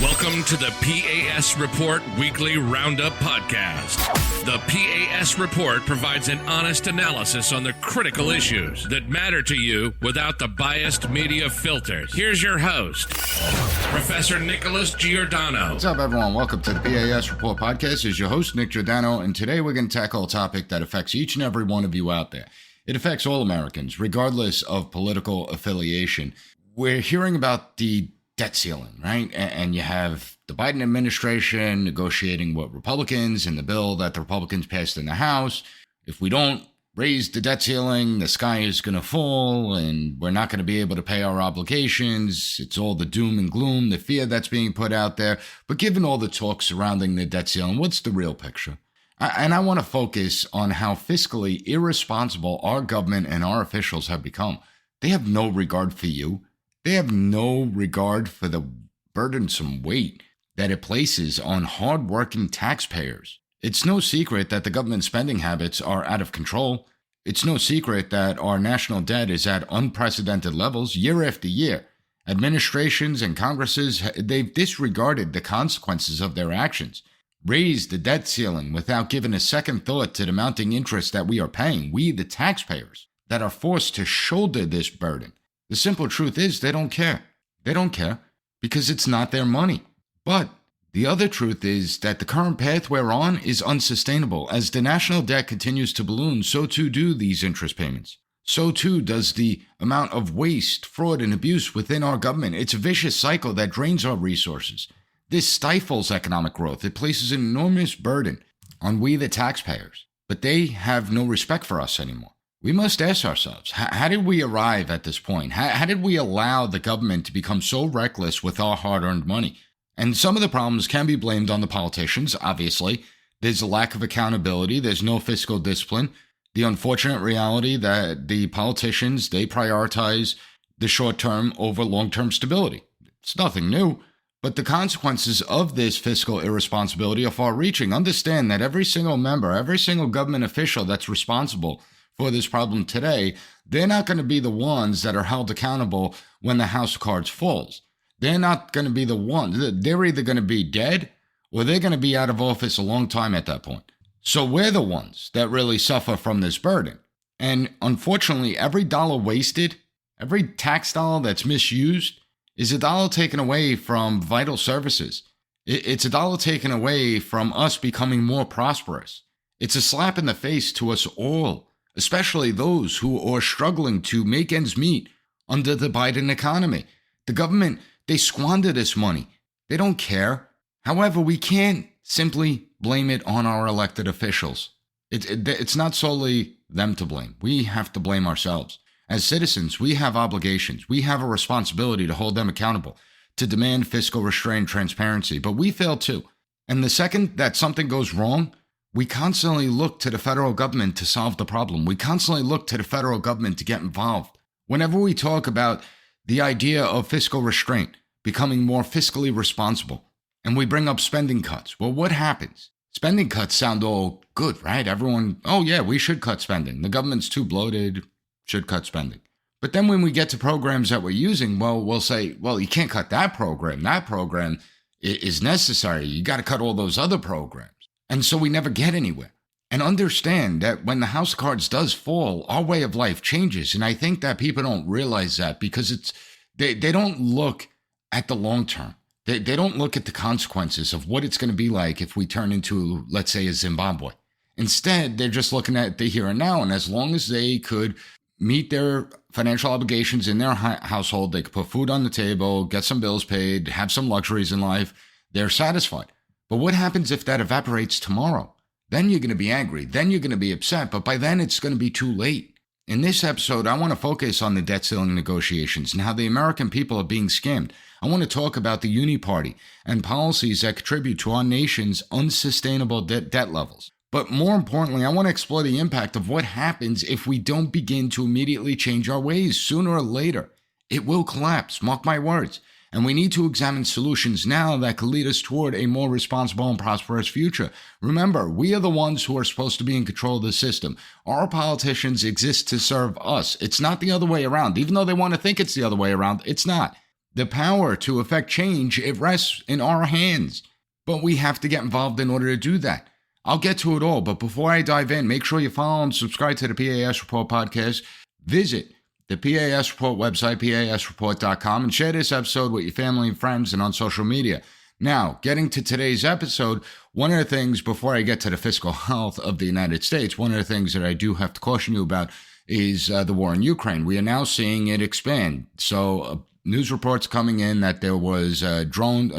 Welcome to the P.A.S. Report Weekly Roundup Podcast. The P.A.S. Report provides an honest analysis on the critical issues that matter to you without the biased media filters. Here's your host, Professor Nick Giordano. What's up, everyone? Welcome to the P.A.S. Report Podcast. This is your host, Nick Giordano, and today we're going to tackle a topic that affects each and every one of you out there. It affects all Americans, regardless of political affiliation. We're hearing about the debt ceiling, right? And you have the Biden administration negotiating with Republicans in the bill that the Republicans passed in the House. If we don't raise the debt ceiling, the sky is going to fall and we're not going to be able to pay our obligations. It's all the doom and gloom, the fear that's being put out there. But given all the talk surrounding the debt ceiling, what's the real picture? And I want to focus on how fiscally irresponsible our government and our officials have become. They have no regard for you. They have no regard for the burdensome weight that it places on hardworking taxpayers. It's no secret that the government spending habits are out of control. It's no secret that our national debt is at unprecedented levels year after year. Administrations and Congresses, they've disregarded the consequences of their actions, raised the debt ceiling without giving a second thought to the mounting interest that we are paying, we the taxpayers, that are forced to shoulder this burden. The simple truth is they don't care. They don't care because it's not their money. But the other truth is that the current path we're on is unsustainable. As the national debt continues to balloon, so too do these interest payments. So too does the amount of waste, fraud, and abuse within our government. It's a vicious cycle that drains our resources. This stifles economic growth. It places an enormous burden on we the taxpayers. But they have no respect for us anymore. We must ask ourselves, how did we arrive at this point? How did we allow the government to become so reckless with our hard-earned money? And some of the problems can be blamed on the politicians, obviously. There's a lack of accountability. There's no fiscal discipline. The unfortunate reality that the politicians, they prioritize the short-term over long-term stability. It's nothing new, but the consequences of this fiscal irresponsibility are far-reaching. Understand that every single member, every single government official that's responsible for this problem today, they're not going to be the ones that are held accountable when the house of cards falls. They're not going to be the ones. They're either going to be dead or they're going to be out of office a long time at that point. So we're the ones that really suffer from this burden. And unfortunately, every dollar wasted, every tax dollar that's misused is a dollar taken away from vital services. It's a dollar taken away from us becoming more prosperous. It's a slap in the face to us all, especially those who are struggling to make ends meet under the Biden economy. The government, they squander this money. They don't care. However, we can't simply blame it on our elected officials. It's not solely them to blame. We have to blame ourselves. As citizens, we have obligations. We have a responsibility to hold them accountable, to demand fiscal restraint and transparency, but we fail too. And the second that something goes wrong, we constantly look to the federal government to solve the problem. We constantly look to the federal government to get involved. Whenever we talk about the idea of fiscal restraint, becoming more fiscally responsible, and we bring up spending cuts, well, what happens? Spending cuts sound all good, right? Everyone, oh yeah, we should cut spending. The government's too bloated, should cut spending. But then when we get to programs that we're using, well, we'll say, well, you can't cut that program. That program is necessary. You got to cut all those other programs. And so we never get anywhere. And understand that when the house of cards does fall, our way of life changes. And I think that people don't realize that because they don't look at the long term. They don't look at the consequences of what it's going to be like if we turn into, let's say, a Zimbabwe. Instead, they're just looking at the here and now. And as long as they could meet their financial obligations in their household, they could put food on the table, get some bills paid, have some luxuries in life, they're satisfied. But what happens if that evaporates tomorrow? Then you're going to be angry. Then you're going to be upset. But by then, it's going to be too late. In this episode, I want to focus on the debt ceiling negotiations and how the American people are being scammed. I want to talk about the Uni Party and policies that contribute to our nation's unsustainable debt levels. But more importantly, I want to explore the impact of what happens if we don't begin to immediately change our ways. Sooner or later, it will collapse. Mark my words. And we need to examine solutions now that could lead us toward a more responsible and prosperous future. Remember, we are the ones who are supposed to be in control of the system. Our politicians exist to serve us. It's not the other way around. Even though they want to think it's the other way around, it's not. The power to affect change, it rests in our hands. But we have to get involved in order to do that. I'll get to it all, but before I dive in, make sure you follow and subscribe to the P.A.S. Report podcast. Visit the P.A.S. Report website, pasreport.com, and share this episode with your family and friends and on social media. Now, getting to today's episode, one of the things, before I get to the fiscal health of the United States, one of the things that I do have to caution you about is the war in Ukraine. We are now seeing it expand. So news reports coming in that there was a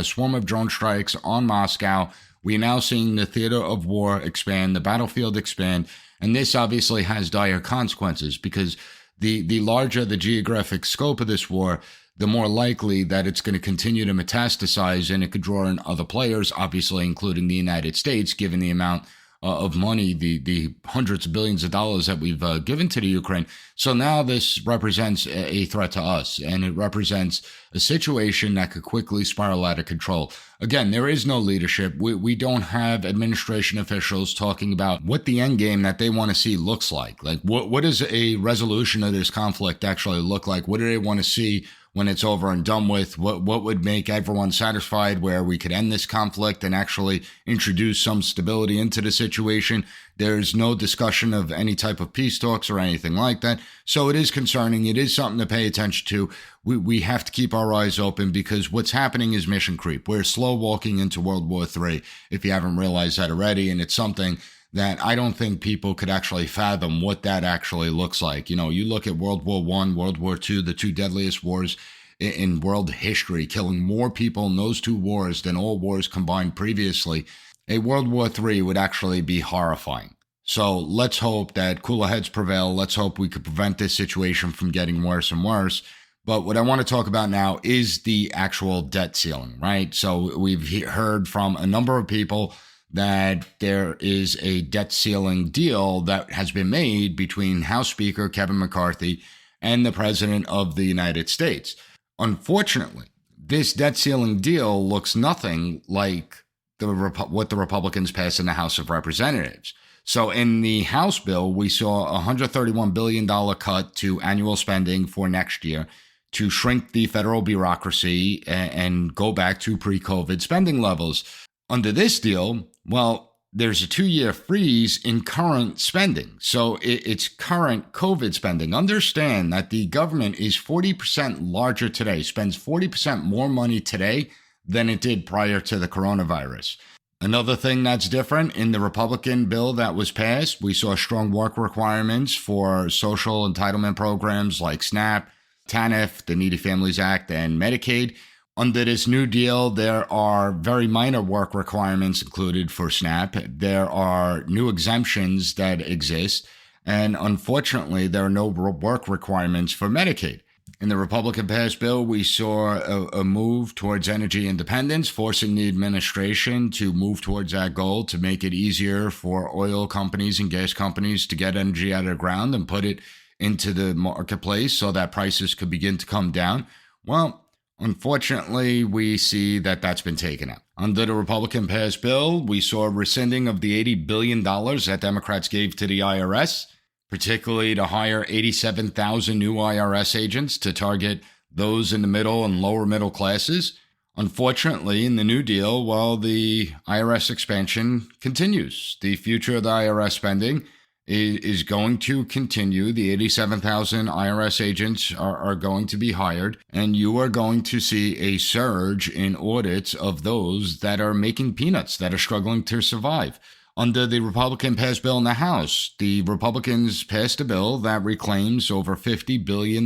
swarm of drone strikes on Moscow. We are now seeing the theater of war expand, the battlefield expand, and this obviously has dire consequences because the larger the geographic scope of this war, the more likely that it's going to continue to metastasize, and it could draw in other players, obviously including the United States, given the amount of money, the hundreds of billions of dollars that we've given to the Ukraine. So now this represents a threat to us, and it represents a situation that could quickly spiral out of control. Again, there is no leadership. We don't have administration officials talking about what the end game that they want to see looks like. Like, what does a resolution of this conflict actually look like? What do they want to see when it's over and done with? What would make everyone satisfied where we could end this conflict and actually introduce some stability into the situation? There's no discussion of any type of peace talks or anything like that. So it is concerning. It is something to pay attention to. We have to keep our eyes open because what's happening is mission creep. We're slow walking into World War III, if you haven't realized that already. And it's something that I don't think people could actually fathom what that actually looks like. You know, you look at World War I, World War II, the two deadliest wars in world history, killing more people in those two wars than all wars combined previously. A World War III would actually be horrifying. So let's hope that cooler heads prevail. Let's hope we could prevent this situation from getting worse and worse. But what I want to talk about now is the actual debt ceiling, right? So we've heard from a number of people that there is a debt ceiling deal that has been made between House Speaker Kevin McCarthy and the President of the United States. Unfortunately, this debt ceiling deal looks nothing like what the Republicans passed in the House of Representatives. So in the House bill, we saw a $131 billion cut to annual spending for next year to shrink the federal bureaucracy and go back to pre-COVID spending levels. Under this deal, well, there's a 2-year freeze in current spending. So it's current COVID spending. Understand that the government is 40% larger today, spends 40% more money today than it did prior to the coronavirus. Another thing that's different in the Republican bill that was passed, we saw strong work requirements for social entitlement programs like SNAP, TANF, the Needy Families Act, and Medicaid. Under this new deal, there are very minor work requirements included for SNAP. There are new exemptions that exist. And unfortunately, there are no work requirements for Medicaid. In the Republican-passed bill, we saw a move towards energy independence, forcing the administration to move towards that goal to make it easier for oil companies and gas companies to get energy out of the ground and put it into the marketplace so that prices could begin to come down. Well, unfortunately, we see that that's been taken out. Under the Republican-passed bill, we saw a rescinding of the $80 billion that Democrats gave to the IRS, particularly to hire 87,000 new IRS agents to target those in the middle and lower middle classes. Unfortunately, in the New Deal, well, the IRS expansion continues. The future of the IRS spending is going to continue. The 87,000 IRS agents are going to be hired, and you are going to see a surge in audits of those that are making peanuts, that are struggling to survive. Under the Republican-passed bill in the House, the Republicans passed a bill that reclaims over $50 billion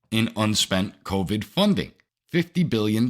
in unspent COVID funding. $50 billion.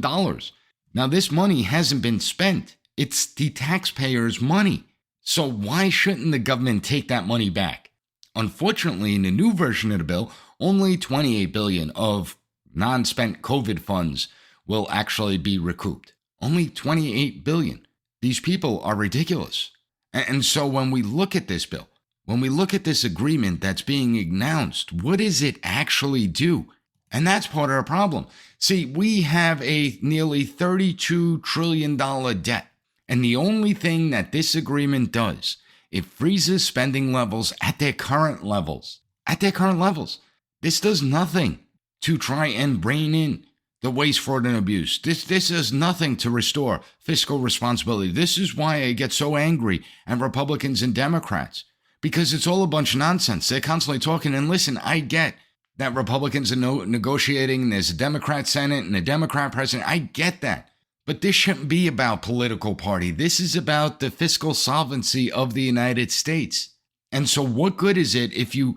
Now, this money hasn't been spent. It's the taxpayers' money. So why shouldn't the government take that money back? Unfortunately, in the new version of the bill, only $28 billion of non-spent COVID funds will actually be recouped. Only $28 billion. These people are ridiculous. And so when we look at this bill, when we look at this agreement that's being announced, what does it actually do? And that's part of the problem. See, we have a nearly $32 trillion debt. And the only thing that this agreement does, it freezes spending levels at their current levels. At their current levels. This does nothing to try and rein in the waste, fraud, and abuse. This does nothing to restore fiscal responsibility. This is why I get so angry at Republicans and Democrats, because it's all a bunch of nonsense. They're constantly talking. And listen, I get that Republicans are negotiating, and there's a Democrat Senate and a Democrat president. I get that. But this shouldn't be about political party. This is about the fiscal solvency of the United States. And so what good is it if you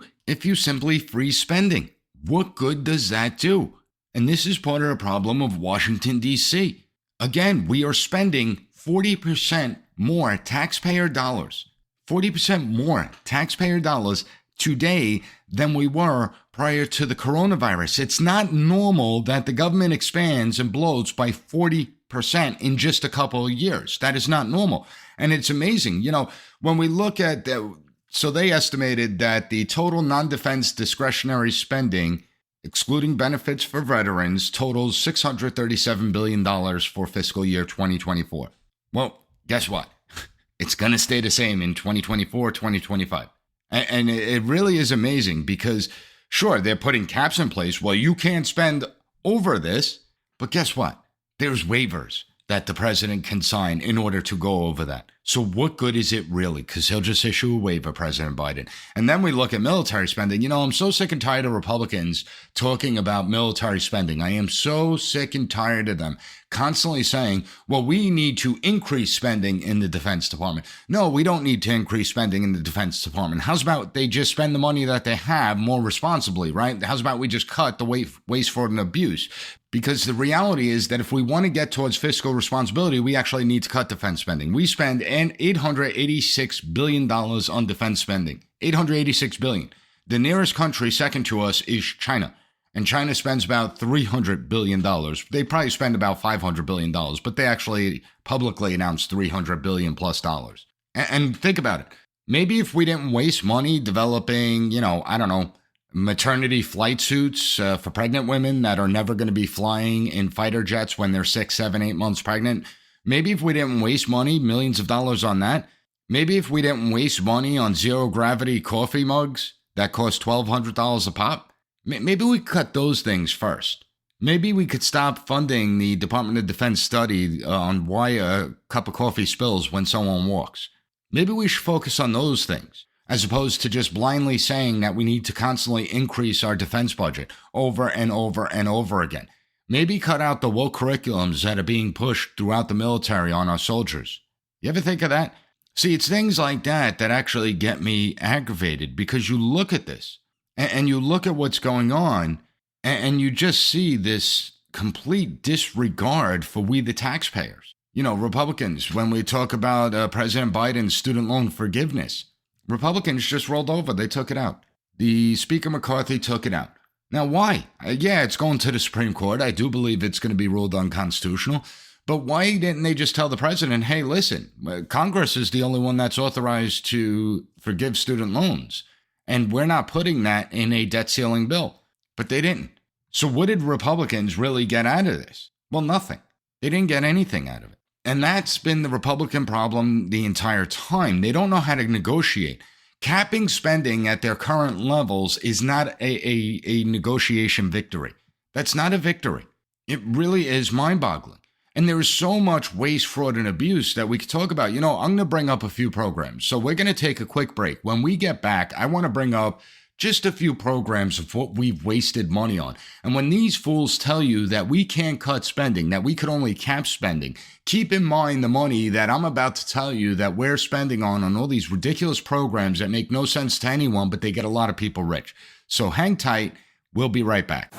simply freeze spending? What good does that do? And this is part of the problem of Washington, D.C. Again, we are spending 40% more taxpayer dollars, 40% more taxpayer dollars today than we were prior to the coronavirus. It's not normal that the government expands and bloats by 40% in just a couple of years. That is not normal. And it's amazing. When we look at so they estimated that the total non-defense discretionary spending, excluding benefits for veterans, totals $637 billion for fiscal year 2024. Well, guess what? It's going to stay the same in 2024, 2025. And it really is amazing because, sure, they're putting caps in place. Well, you can't spend over this. But guess what? There's waivers that the president can sign in order to go over that. So what good is it really? Because he'll just issue a waiver, President Biden. And then we look at military spending. I'm so sick and tired of Republicans talking about military spending. I am so sick and tired of them constantly saying, well, we need to increase spending in the Defense Department. No, we don't need to increase spending in the Defense Department. How's about they just spend the money that they have more responsibly, right? How's about we just cut the waste, fraud, and abuse? Because the reality is that if we want to get towards fiscal responsibility, we actually need to cut defense spending. We spend $886 billion on defense spending. $886 billion. The nearest country second to us is China. And China spends about $300 billion. They probably spend about $500 billion, but they actually publicly announced $300 billion plus dollars. And think about it. Maybe if we didn't waste money developing, maternity flight suits for pregnant women that are never going to be flying in fighter jets when they're 6, 7, 8 months pregnant. Maybe if we didn't waste money, millions of dollars on that. Maybe if we didn't waste money on zero gravity coffee mugs that cost $1,200 a pop. Maybe we cut those things first. Maybe we could stop funding the Department of Defense study on why a cup of coffee spills when someone walks. Maybe we should focus on those things, as opposed to just blindly saying that we need to constantly increase our defense budget over and over and over again. Maybe cut out the woke curriculums that are being pushed throughout the military on our soldiers. You ever think of that? See, it's things like that that actually get me aggravated, because you look at this and you look at what's going on and you just see this complete disregard for we the taxpayers. Republicans, when we talk about President Biden's student loan forgiveness, Republicans just rolled over. They took it out. The Speaker McCarthy took it out. Now, why? It's going to the Supreme Court. I do believe it's going to be ruled unconstitutional. But why didn't they just tell the president, hey, listen, Congress is the only one that's authorized to forgive student loans, and we're not putting that in a debt ceiling bill? But they didn't. So what did Republicans really get out of this? Well, nothing. They didn't get anything out of it. And that's been the Republican problem the entire time. They don't know how to negotiate. Capping spending at their current levels is not a negotiation victory. That's not a victory. It really is mind-boggling. And there is so much waste, fraud, and abuse that we could talk about. I'm going to bring up a few programs. So we're going to take a quick break. When we get back, I want to bring up just a few programs of what we've wasted money on. And when these fools tell you that we can't cut spending, that we could only cap spending, keep in mind the money that I'm about to tell you that we're spending on all these ridiculous programs that make no sense to anyone, but they get a lot of people rich. So hang tight. We'll be right back.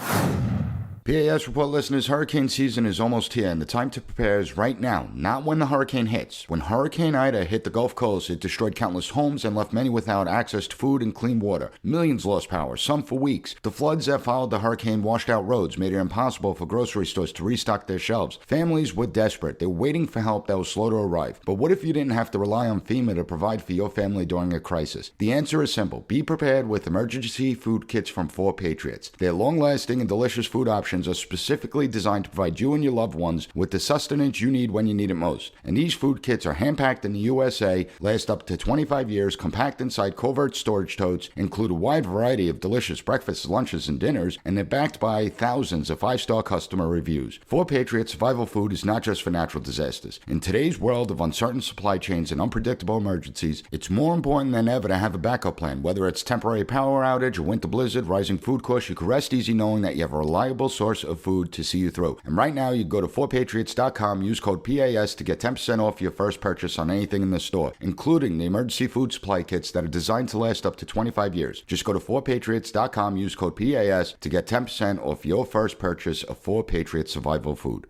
P.A.S. report listeners, hurricane season is almost here, and the time to prepare is right now, not when the hurricane hits. When Hurricane Ida hit the Gulf Coast, it destroyed countless homes and left many without access to food and clean water. Millions lost power, some for weeks. The floods that followed the hurricane washed out roads, made it impossible for grocery stores to restock their shelves. Families were desperate. They were waiting for help that was slow to arrive. But what if you didn't have to rely on FEMA to provide for your family during a crisis? The answer is simple. Be prepared with emergency food kits from 4 Patriots. They're long-lasting and delicious food options instructions are specifically designed to provide you and your loved ones with the sustenance you need when you need it most. And these food kits are hand-packed in the USA, last up to 25 years, compact inside covert storage totes, include a wide variety of delicious breakfasts, lunches, and dinners, and they're backed by thousands of 5-star customer reviews. 4Patriot Survival Food is not just for natural disasters. In today's world of uncertain supply chains and unpredictable emergencies, it's more important than ever to have a backup plan. Whether it's temporary power outage, a winter blizzard, rising food costs, you can rest easy knowing that you have a reliable source of food to see you through. And right now, you go to 4patriots.com, use code P.A.S. to get 10% off your first purchase on anything in the store, including the emergency food supply kits that are designed to last up to 25 years. Just go to 4patriots.com, use code PAS to get 10% off your first purchase of 4Patriot Survival Food.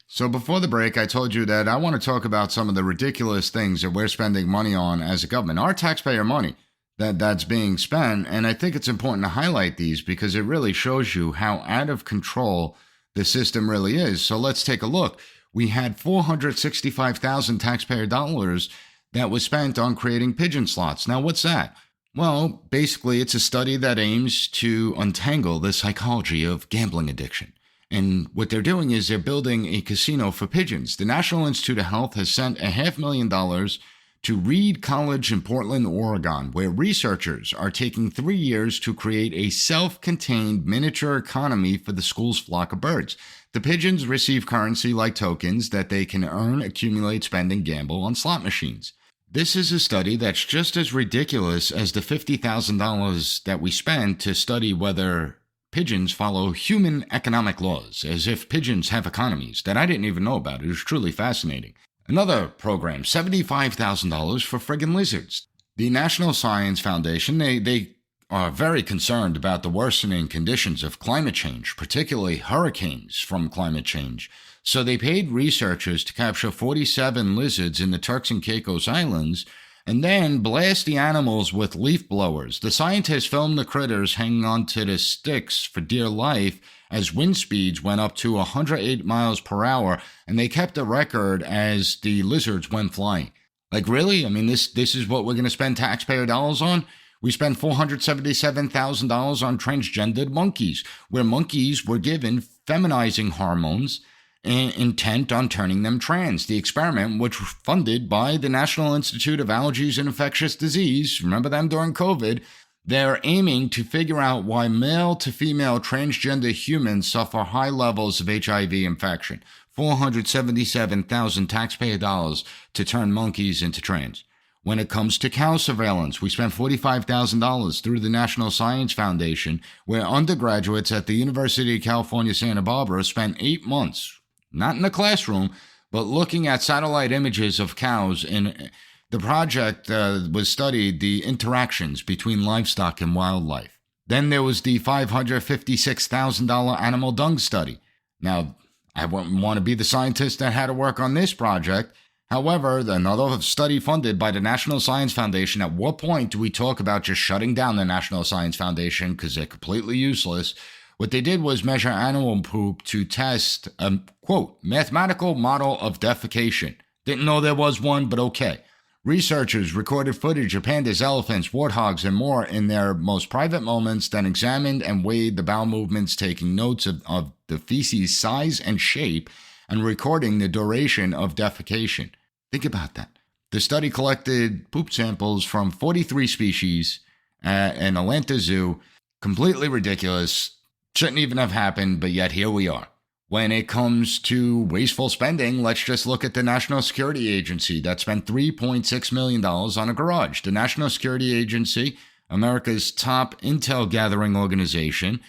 So before the break, I told you that I want to talk about some of the ridiculous things that we're spending money on as a government, our taxpayer money that's being spent. And I think it's important to highlight these because it really shows you how out of control the system really is. So let's take a look. We had $465,000 taxpayer dollars that was spent on creating pigeon slots. Now, what's that? Well, basically, it's a study that aims to untangle the psychology of gambling addiction. And what they're doing is they're building a casino for pigeons. The National Institute of Health has sent $500,000 to Reed College in Portland, Oregon, where researchers are taking 3 years to create a self-contained miniature economy for the school's flock of birds. The pigeons receive currency like tokens that they can earn, accumulate, spend, and gamble on slot machines. This is a study that's just as ridiculous as the $50,000 that we spend to study whether pigeons follow human economic laws, as if pigeons have economies that I didn't even know about. It was truly fascinating. Another program, $75,000 for friggin' lizards. The National Science Foundation, they are very concerned about the worsening conditions of climate change, particularly hurricanes from climate change. So they paid researchers to capture 47 lizards in the Turks and Caicos Islands and then blast the animals with leaf blowers. The scientists filmed the critters hanging onto the sticks for dear life as wind speeds went up to 108 miles per hour, and they kept a record as the lizards went flying. Like, really? I mean, this is what we're going to spend taxpayer dollars on? We spent $477,000 on transgendered monkeys, where monkeys were given feminizing hormones intent on turning them trans. The experiment, which was funded by the National Institute of Allergies and Infectious Disease, remember them during COVID, they're aiming to figure out why male to female transgender humans suffer high levels of HIV infection. $477,000 taxpayer dollars to turn monkeys into trans. When it comes to cow surveillance, we spent $45,000 through the National Science Foundation, where undergraduates at the University of California, Santa Barbara spent 8 months, not in the classroom, but looking at satellite images of cows. And the project was studied the interactions between livestock and wildlife. Then there was the $556,000 animal dung study. Now, I wouldn't want to be the scientist that had to work on this project. However, another study funded by the National Science Foundation. At what point do we talk about just shutting down the National Science Foundation because they're completely useless? What they did was measure animal poop to test a, quote, mathematical model of defecation. Didn't know there was one, but okay. Researchers recorded footage of pandas, elephants, warthogs, and more in their most private moments, then examined and weighed the bowel movements, taking notes of the feces' size and shape, and recording the duration of defecation. Think about that. The study collected poop samples from 43 species in Atlanta Zoo. Completely ridiculous. Shouldn't even have happened, but yet here we are. When it comes to wasteful spending, let's just look at the National Security Agency that spent $3.6 million on a garage. The National Security Agency, America's top intel gathering organization,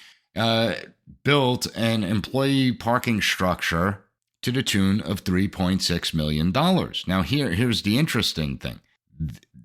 built an employee parking structure to the tune of $3.6 million. Now, here's the interesting thing.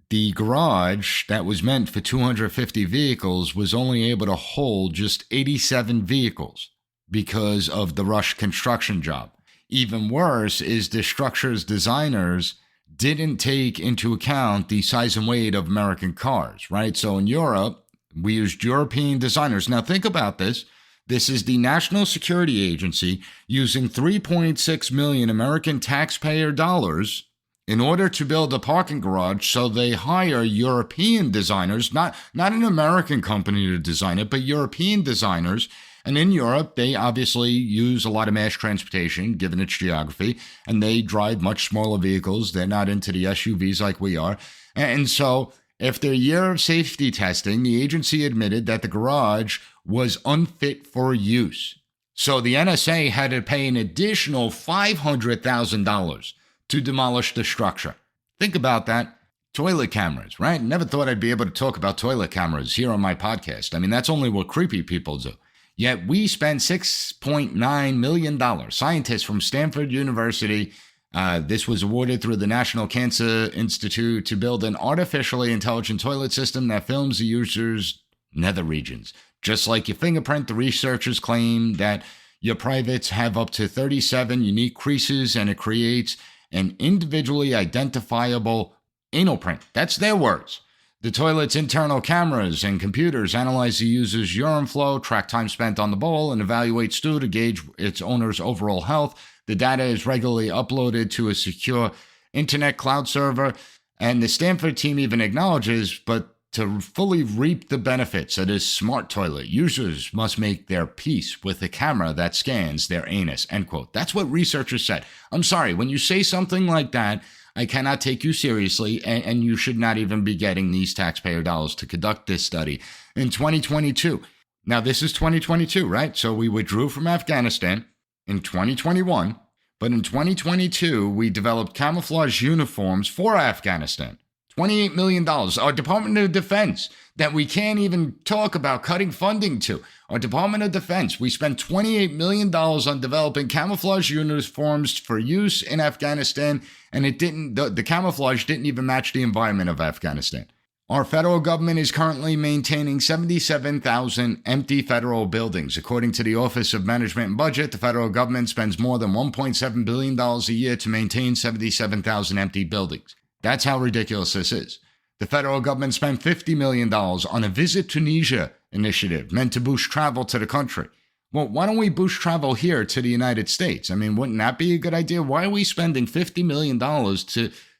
The garage that was meant for 250 vehicles was only able to hold just 87 vehicles because of the rush construction job. Even worse is the structure's designers didn't take into account the size and weight of American cars, right? So in Europe, we used European designers. Now think about this. This is the National Security Agency using 3.6 million American taxpayer dollars in order to build a parking garage. So they hire European designers, not an American company to design it, but European designers. And in Europe, they obviously use a lot of mass transportation, given its geography, and they drive much smaller vehicles. They're not into the SUVs like we are. And so after a year of safety testing, the agency admitted that the garage was unfit for use. So the NSA had to pay an additional $500,000 to demolish the structure. Think about that. Toilet cameras, right? Never thought I'd be able to talk about toilet cameras here on my podcast. I mean, that's only what creepy people do. Yet we spent $6.9 million. Scientists from Stanford University, this was awarded through the National Cancer Institute, to build an artificially intelligent toilet system that films the user's nether regions. Just like your fingerprint, the researchers claim that your privates have up to 37 unique creases, and it creates an individually identifiable anal print. That's their words. The toilet's internal cameras and computers analyze the user's urine flow, track time spent on the bowl, and evaluate stool to gauge its owner's overall health. The data is regularly uploaded to a secure internet cloud server, and the Stanford team even acknowledges, but to fully reap the benefits of this smart toilet, users must make their peace with the camera that scans their anus, end quote. That's what researchers said. I'm sorry, when you say something like that, I cannot take you seriously, and you should not even be getting these taxpayer dollars to conduct this study in 2022. Now, this is 2022, right? So we withdrew from Afghanistan in 2021, but in 2022, we developed camouflage uniforms for Afghanistan. $28 million. Our Department of Defense, that we can't even talk about cutting funding to. Our Department of Defense, we spent $28 million on developing camouflage uniforms for use in Afghanistan, and the camouflage didn't even match the environment of Afghanistan. Our federal government is currently maintaining 77,000 empty federal buildings. According to the Office of Management and Budget, the federal government spends more than $1.7 billion a year to maintain 77,000 empty buildings. That's how ridiculous this is. The federal government spent $50 million on a Visit Tunisia initiative meant to boost travel to the country. Well, why don't we boost travel here to the United States? I mean, wouldn't that be a good idea? Why are we spending $50 million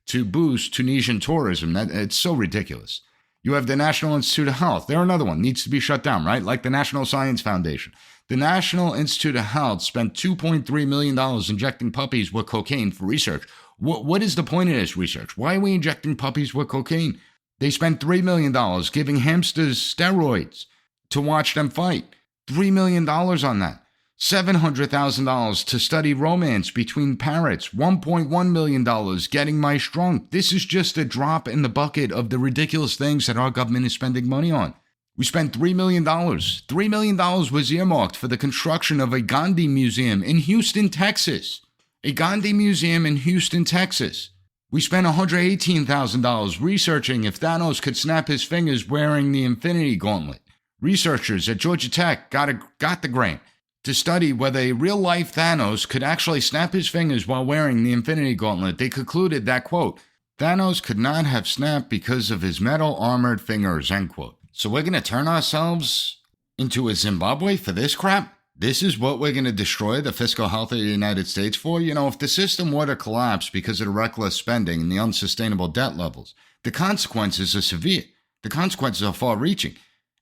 to boost Tunisian tourism? It's so ridiculous. You have the National Institute of Health. They're another one. Needs to be shut down, right? Like the National Science Foundation. The National Institute of Health spent $2.3 million injecting puppies with cocaine for research. What is the point of this research? Why are we injecting puppies with cocaine? They spent $3 million giving hamsters steroids to watch them fight. $3 million on that. $700,000 to study romance between parrots. $1.1 million getting mice drunk. This is just a drop in the bucket of the ridiculous things that our government is spending money on. We spent $3 million. $3 million was earmarked for the construction of a Gandhi Museum in Houston, Texas. A Gandhi Museum in Houston, Texas. We spent $118,000 researching if Thanos could snap his fingers wearing the Infinity Gauntlet. Researchers at Georgia Tech got the grant to study whether a real-life Thanos could actually snap his fingers while wearing the Infinity Gauntlet. They concluded that, quote, Thanos could not have snapped because of his metal-armored fingers, end quote. So we're going to turn ourselves into a Zimbabwe for this crap? This is what we're going to destroy the fiscal health of the United States for? You know, if the system were to collapse because of the reckless spending and the unsustainable debt levels, the consequences are severe. The consequences are far-reaching.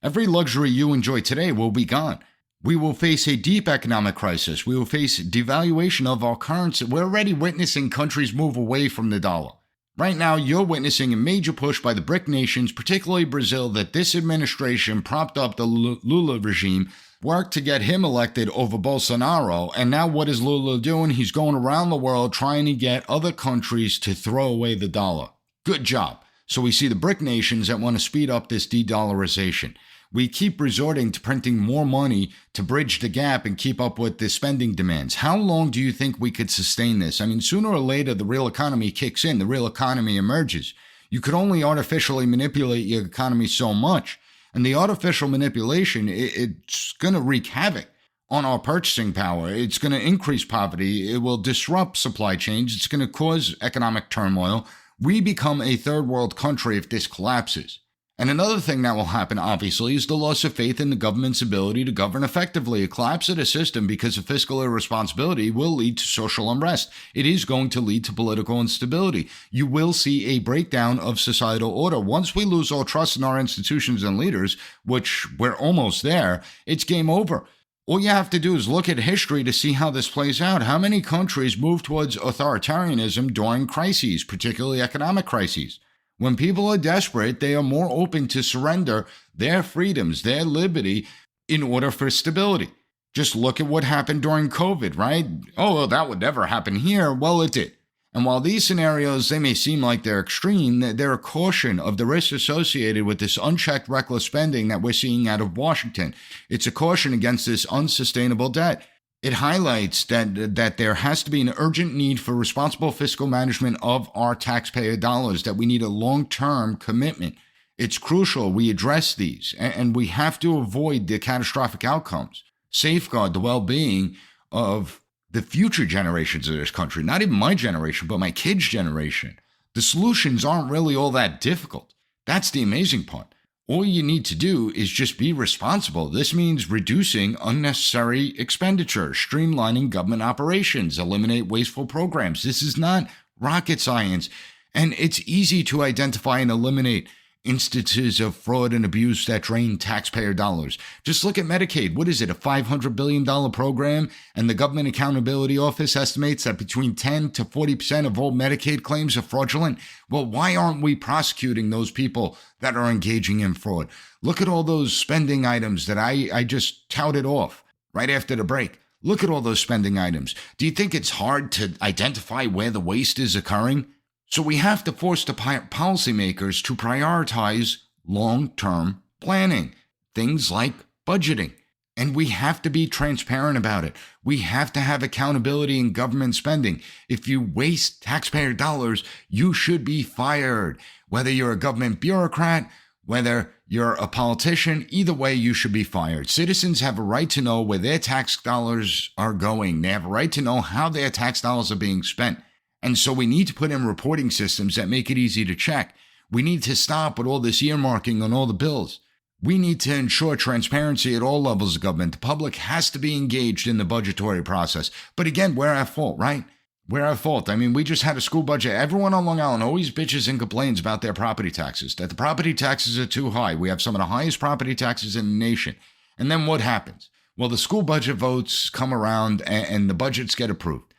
Every luxury you enjoy today will be gone. We will face a deep economic crisis. We will face devaluation of our currency. We're already witnessing countries move away from the dollar. Right now, you're witnessing a major push by the BRIC nations, particularly Brazil, that this administration propped up the Lula regime, worked to get him elected over Bolsonaro. And now what is Lula doing? He's going around the world trying to get other countries to throw away the dollar. Good job. So we see the BRIC nations that want to speed up this de-dollarization. We keep resorting to printing more money to bridge the gap and keep up with the spending demands. How long do you think we could sustain this? I mean, sooner or later, the real economy kicks in. The real economy emerges. You could only artificially manipulate your economy so much. And the artificial manipulation, it's going to wreak havoc on our purchasing power. It's going to increase poverty. It will disrupt supply chains. It's going to cause economic turmoil. We become a third world country if this collapses. And another thing that will happen, obviously, is the loss of faith in the government's ability to govern effectively. A collapse of the system because of fiscal irresponsibility will lead to social unrest. It is going to lead to political instability. You will see a breakdown of societal order. Once we lose all trust in our institutions and leaders, which we're almost there, it's game over. All you have to do is look at history to see how this plays out. How many countries move towards authoritarianism during crises, particularly economic crises? When people are desperate, they are more open to surrender their freedoms, their liberty, in order for stability. Just look at what happened during COVID, right? Oh, well, that would never happen here. Well, it did. And while these scenarios, they may seem like they're extreme, they're a caution of the risks associated with this unchecked, reckless spending that we're seeing out of Washington. It's a caution against this unsustainable debt. It highlights that there has to be an urgent need for responsible fiscal management of our taxpayer dollars, that we need a long-term commitment. It's crucial we address these, and we have to avoid the catastrophic outcomes, safeguard the well-being of the future generations of this country, not even my generation, but my kids' generation. The solutions aren't really all that difficult. That's the amazing part. All you need to do is just be responsible. This means reducing unnecessary expenditure, streamlining government operations, eliminate wasteful programs. This is not rocket science, and it's easy to identify and eliminate instances of fraud and abuse that drain taxpayer dollars. Just look at Medicaid. What is it, a $500 billion program? And the Government Accountability Office estimates that between 10 to 40% of all Medicaid claims are fraudulent. Well, why aren't we prosecuting those people that are engaging in fraud? Look at all those spending items that I just touted off right after the break. Look at all those spending items. Do you think it's hard to identify where the waste is occurring? So we have to force the policymakers to prioritize long-term planning, things like budgeting. And we have to be transparent about it. We have to have accountability in government spending. If you waste taxpayer dollars, you should be fired. Whether you're a government bureaucrat, whether you're a politician, either way, you should be fired. Citizens have a right to know where their tax dollars are going. They have a right to know how their tax dollars are being spent. And so we need to put in reporting systems that make it easy to check. We need to stop with all this earmarking on all the bills. We need to ensure transparency at all levels of government. The public has to be engaged in the budgetary process. But again, we're at fault, right? We're at fault. I mean, we just had a school budget. Everyone on Long Island always bitches and complains about their property taxes, that the property taxes are too high. We have some of the highest property taxes in the nation. And then what happens? Well, the school budget votes come around and the budgets get approved.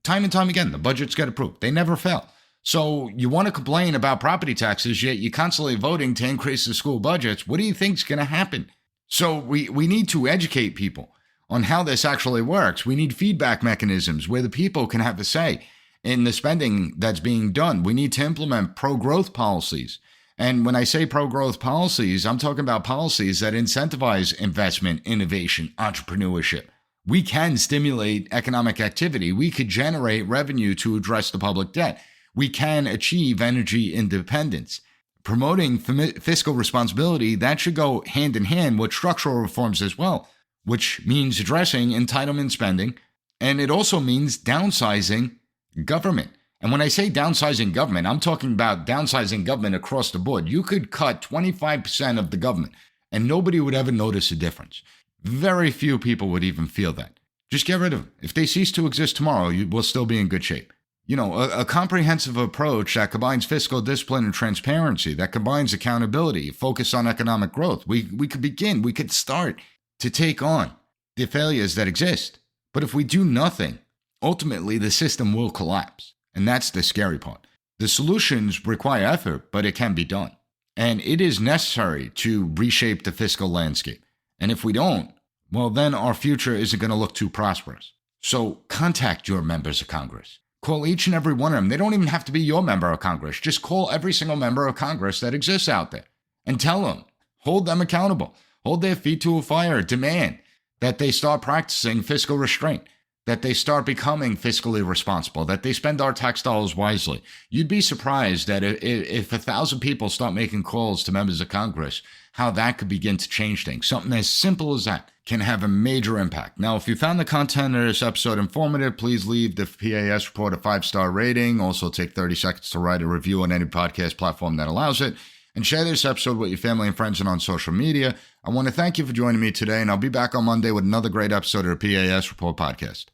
Time and time again, the budgets get approved. They never fail. So you want to complain about property taxes, yet you're constantly voting to increase the school budgets. What do you think is going to happen? So we need to educate people on how this actually works. We need feedback mechanisms where the people can have a say in the spending that's being done. We need to implement pro-growth policies. And when I say pro-growth policies, I'm talking about policies that incentivize investment, innovation, entrepreneurship. We can stimulate economic activity. We could generate revenue to address the public debt. We can achieve energy independence. Promoting fiscal responsibility, that should go hand in hand with structural reforms as well, which means addressing entitlement spending. And it also means downsizing government. And when I say downsizing government, I'm talking about downsizing government across the board. You could cut 25% of the government and nobody would ever notice a difference. Very few people would even feel that. Just get rid of them. If they cease to exist tomorrow, we'll still be in good shape. You know, a comprehensive approach that combines fiscal discipline and transparency, that combines accountability, focus on economic growth. We could start to take on the failures that exist. But if we do nothing, ultimately the system will collapse. And that's the scary part. The solutions require effort, but it can be done. And it is necessary to reshape the fiscal landscape. And if we don't, well, then our future isn't going to look too prosperous. So contact your members of Congress. Call each and every one of them. They don't even have to be your member of Congress. Just call every single member of Congress that exists out there and tell them, hold them accountable, hold their feet to a fire, demand that they start practicing fiscal restraint, that they start becoming fiscally responsible, that they spend our tax dollars wisely. You'd be surprised that if 1,000 people start making calls to members of Congress, how that could begin to change things. Something as simple as that can have a major impact. Now, if you found the content of this episode informative, please leave the P.A.S. report a 5-star rating. Also, take 30 seconds to write a review on any podcast platform that allows it. And share this episode with your family and friends and on social media. I want to thank you for joining me today, and I'll be back on Monday with another great episode of the P.A.S. Report podcast.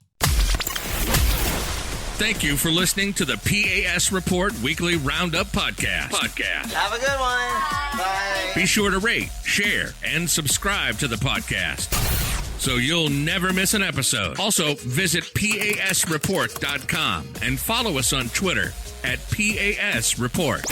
Thank you for listening to the P.A.S. Report Weekly Roundup Podcast. Have a good one. Bye. Be sure to rate, share, and subscribe to the podcast. so you'll never miss an episode. Also, visit PASreport.com and follow us on Twitter at PAS Report.